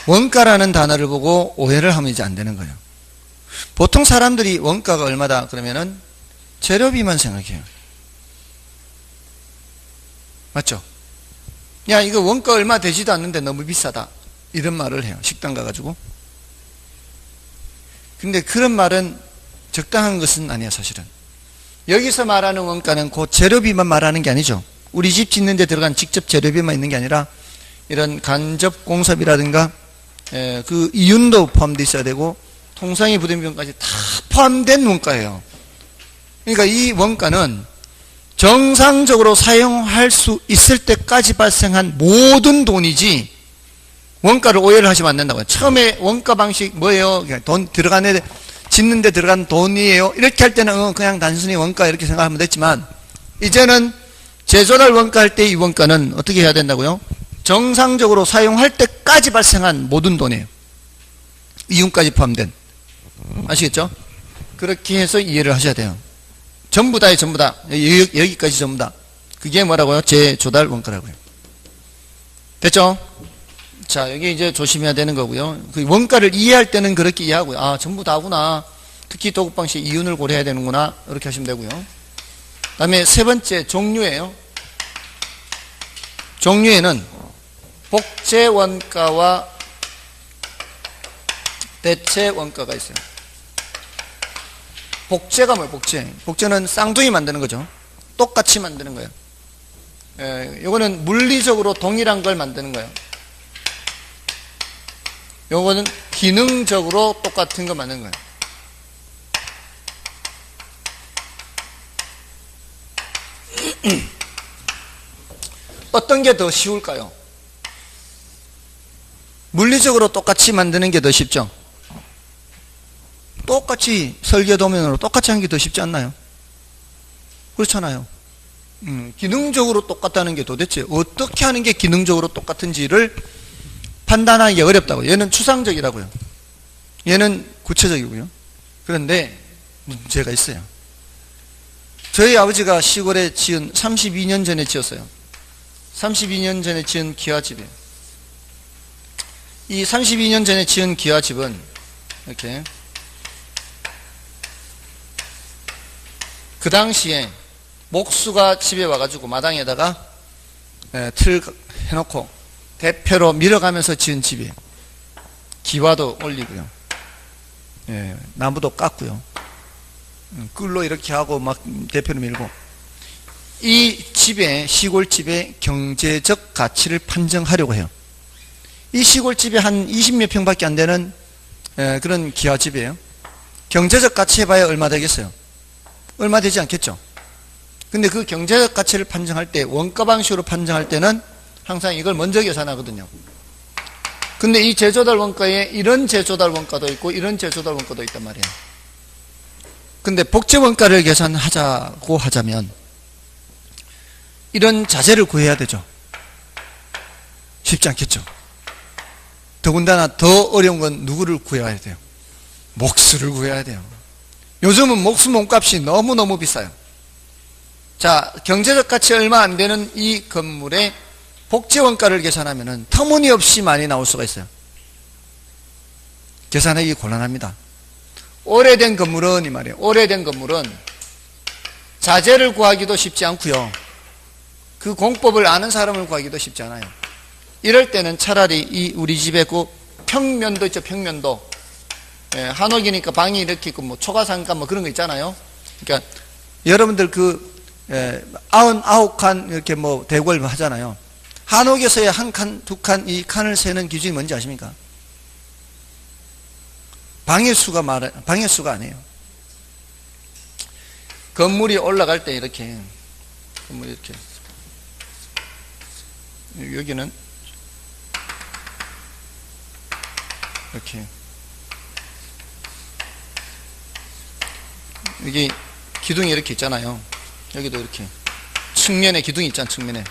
원가라는 단어를 보고 오해를 하면 이제 안 되는 거예요. 보통 사람들이 원가가 얼마다 그러면은 재료비만 생각해요. 맞죠? 야, 이거 원가 얼마 되지도 않는데 너무 비싸다, 이런 말을 해요. 식당 가가지고. 근데 그런 말은 적당한 것은 아니야. 사실은 여기서 말하는 원가는 그 재료비만 말하는 게 아니죠. 우리 집 짓는 데 들어간 직접 재료비만 있는 게 아니라 이런 간접 공사비라든가 그 이윤도 포함되어 있어야 되고 통상의 부대비용까지 다 포함된 원가예요. 그러니까 이 원가는 정상적으로 사용할 수 있을 때까지 발생한 모든 돈이지, 원가를 오해를 하시면 안 된다고요. 처음에 원가 방식 뭐예요? 돈 들어가는 데, 짓는 데 들어간 돈이에요. 이렇게 할 때는 그냥 단순히 원가 이렇게 생각하면 됐지만, 이제는 재조달 원가 할 때 이 원가는 어떻게 해야 된다고요? 정상적으로 사용할 때까지 발생한 모든 돈이에요. 이윤까지 포함된. 아시겠죠? 그렇게 해서 이해를 하셔야 돼요. 전부 다예요. 전부 다. 여기까지 전부 다. 그게 뭐라고요? 재조달 원가라고요. 됐죠? 자, 여기 이제 조심해야 되는 거고요. 그 원가를 이해할 때는 그렇게 이해하고요. 아, 전부 다구나. 특히 도급 방식 이윤을 고려해야 되는구나. 이렇게 하시면 되고요. 그 다음에 세 번째 종류예요. 종류에는 복제 원가와 대체 원가가 있어요. 복제가 뭐예요? 복제는 쌍둥이 만드는 거죠. 똑같이 만드는 거예요. 요거는 물리적으로 동일한 걸 만드는 거예요. 요거는 기능적으로 똑같은 거 만드는 거예요. 어떤 게 더 쉬울까요? 물리적으로 똑같이 만드는 게 더 쉽죠? 똑같이 설계도면으로 똑같이 하는 게 더 쉽지 않나요? 그렇잖아요. 기능적으로 똑같다는 게 도대체 어떻게 하는 게 기능적으로 똑같은지를 판단하기 어렵다고요. 얘는 추상적이라고요. 얘는 구체적이고요. 그런데 문제가 있어요. 저희 아버지가 시골에 지은 32년 전에 지었어요. 32년 전에 지은 기와집이에요. 이 32년 전에 지은 기와집은 이렇게 그 당시에 목수가 집에 와가지고 마당에다가 틀 해놓고 대표로 밀어가면서 지은 집이에요. 기와도 올리고요. 나무도 깎고요. 끌로 이렇게 하고 막 대표로 밀고. 이 집에, 시골집의 경제적 가치를 판정하려고 해요. 이 시골집이 한 20몇 평밖에 안 되는 그런 기와집이에요. 경제적 가치 해봐야 얼마 되겠어요? 얼마 되지 않겠죠? 근데 그 경제적 가치를 판정할 때, 원가 방식으로 판정할 때는 항상 이걸 먼저 계산하거든요. 근데 이 제조달 원가에 이런 제조달 원가도 있고 이런 제조달 원가도 있단 말이에요. 근데 복제 원가를 계산하자고 하자면 이런 자재를 구해야 되죠. 쉽지 않겠죠. 더군다나 더 어려운 건 누구를 구해야 돼요? 목수를 구해야 돼요. 요즘은 목수 몸값이 너무너무 비싸요. 자, 경제적 가치 얼마 안 되는 이 건물의 복제 원가를 계산하면 터무니없이 많이 나올 수가 있어요. 계산하기 곤란합니다. 오래된 건물은 이 말이에요. 오래된 건물은 자재를 구하기도 쉽지 않고요. 그 공법을 아는 사람을 구하기도 쉽지 않아요. 이럴 때는 차라리 이 우리 집에 그 평면도 있죠. 평면도. 한옥이니까 방이 이렇게 있고 뭐 초가상가 뭐 그런 거 있잖아요. 그러니까 여러분들 그 99칸 이렇게 뭐 대궐 하잖아요. 한옥에서의 한 칸, 두 칸, 이 칸을 세는 기준이 뭔지 아십니까? 방의 수가 아니에요. 건물이 올라갈 때 이렇게, 건물이 이렇게, 여기는 이렇게, 여기 기둥이 이렇게 있잖아요. 여기도 이렇게 측면에 기둥이 있잖아. 측면에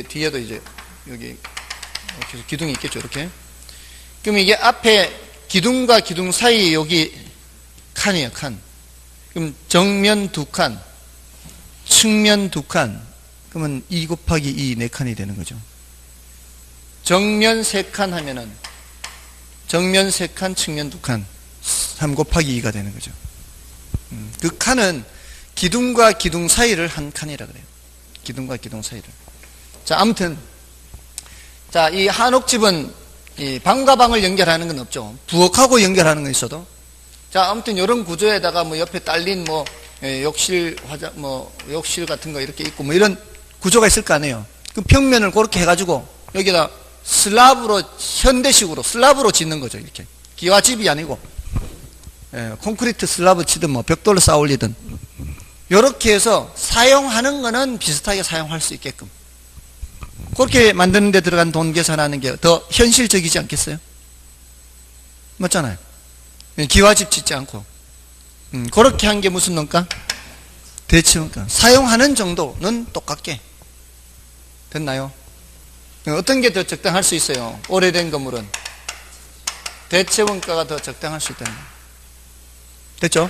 뒤에도 이제 여기 이렇게 기둥이 있겠죠. 이렇게. 그럼 이게 앞에 기둥과 기둥 사이 여기 칸이에요. 칸. 그럼 정면 두 칸, 측면 두 칸. 그러면 2 곱하기 2 4칸이 되는 거죠. 정면 3칸 하면은 정면 3칸, 측면 2칸 3 곱하기 2가 되는 거죠. 그 칸은 기둥과 기둥 사이를 한 칸이라 그래요. 기둥과 기둥 사이를. 자, 아무튼 자, 이 한옥집은 이 방과 방을 연결하는 건 없죠. 부엌하고 연결하는 건 있어도. 자, 아무튼 이런 구조에다가 뭐 옆에 딸린 뭐 욕실 욕실 같은 거 이렇게 있고 뭐 이런 구조가 있을 거 아니에요. 그 평면을 그렇게 해가지고 여기다 슬랍으로 현대식으로 슬랍으로 짓는 거죠. 이렇게 기와집이 아니고 콘크리트 슬랍을 치든 뭐 벽돌로 쌓아 올리든 이렇게 해서 사용하는 거는 비슷하게 사용할 수 있게끔 그렇게 만드는 데 들어간 돈 계산하는 게 더 현실적이지 않겠어요? 맞잖아요. 기와집 짓지 않고 그렇게 한 게 무슨 원가? 대체원가. 사용하는 정도는 똑같게 됐나요? 어떤 게 더 적당할 수 있어요? 오래된 건물은 대체원가가 더 적당할 수 있다는 거예요. 됐죠?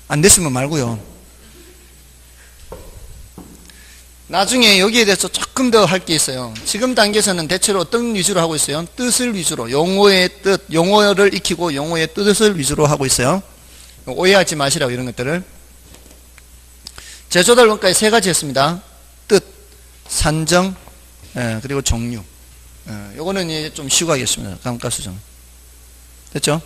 안 됐으면 말고요. 나중에 여기에 대해서 조금 더 할 게 있어요. 지금 단계에서는 대체로 어떤 위주로 하고 있어요? 뜻을 위주로, 용어의 뜻, 용어를 익히고 용어의 뜻을 위주로 하고 있어요. 오해하지 마시라고 이런 것들을. 제조달 원가에 3가지였습니다. 뜻, 산정, 그리고 종류. 요거는 이제 좀 쉬고 하겠습니다. 감가수정. 됐죠?